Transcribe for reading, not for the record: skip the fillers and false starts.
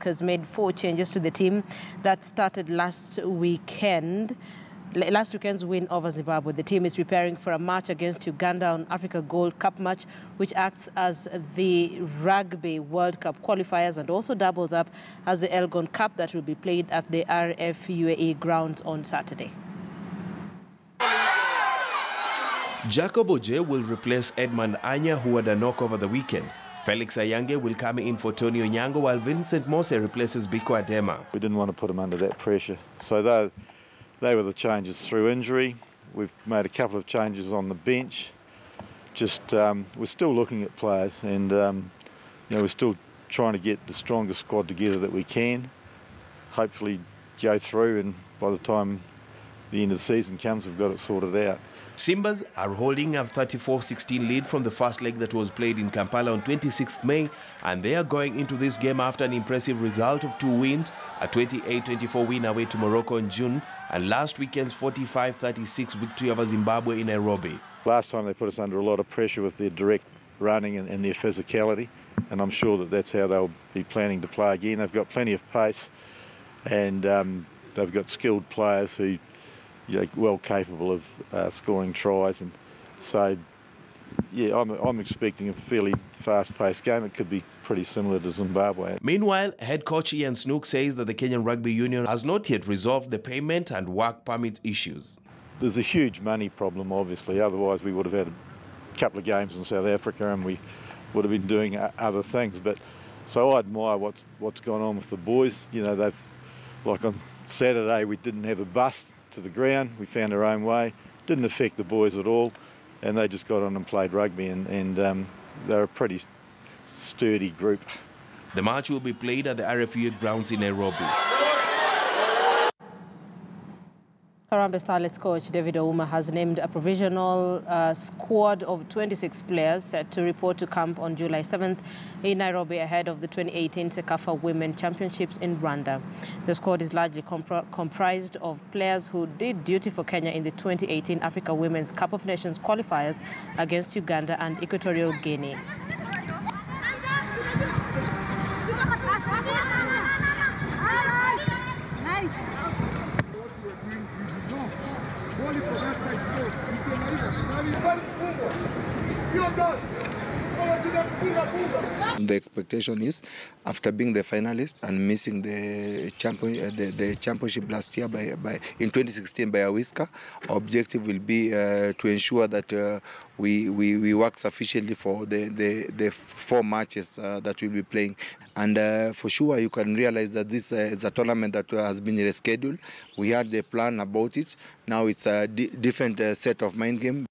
has made 4 changes to the team that started last weekend's win over Zimbabwe. The team is preparing for a match against Uganda on Africa Gold Cup match, which acts as the Rugby World Cup qualifiers and also doubles up as the Elgon Cup that will be played at the RF UAE grounds on Saturday. Jacob Oje will replace Edmund Anya, who had a knock over the weekend. Felix Ayange will come in for Tony Onyango, while Vincent Mose replaces Biko Adema. We didn't want to put him under that pressure, so they were the changes through injury. We've made a couple of changes on the bench. Just we're still looking at players, and we're still trying to get the strongest squad together that we can. Hopefully go through, and by the time the end of the season comes, we've got it sorted out. Simbas are holding a 34-16 lead from the first leg that was played in Kampala on 26th May, and they are going into this game after an impressive result of 2 wins, a 28-24 win away to Morocco in June, and last weekend's 45-36 victory over Zimbabwe in Nairobi. Last time they put us under a lot of pressure with their direct running and their physicality, and I'm sure that that's how they'll be planning to play again. They've got plenty of pace, and they've got skilled players who well capable of scoring tries, and so yeah, I'm expecting a fairly fast-paced game. It could be pretty similar to Zimbabwe. Meanwhile, head coach Ian Snook says that the Kenyan Rugby Union has not yet resolved the payment and work permit issues. There's a huge money problem, obviously. Otherwise, we would have had a couple of games in South Africa, and we would have been doing other things. But so I admire what's gone on with the boys. They've, like on Saturday, we didn't have a bus to the ground. We found our own way. Didn't affect the boys at all, and they just got on and played rugby, and they're a pretty sturdy group. The match will be played at the RFU grounds in Nairobi. Harambee Starlets coach David Ouma has named a provisional squad of 26 players set to report to camp on July 7th in Nairobi ahead of the 2018 CECAFA Women Championships in Rwanda. The squad is largely comprised of players who did duty for Kenya in the 2018 Africa Women's Cup of Nations qualifiers against Uganda and Equatorial Guinea. The expectation is, after being the finalist and missing the championship last year in 2016 by Awiska, our objective will be to ensure that we work sufficiently for the 4 matches that we'll be playing. And for sure, you can realize that this is a tournament that has been rescheduled. We had the plan about it. Now it's a different set of mind game.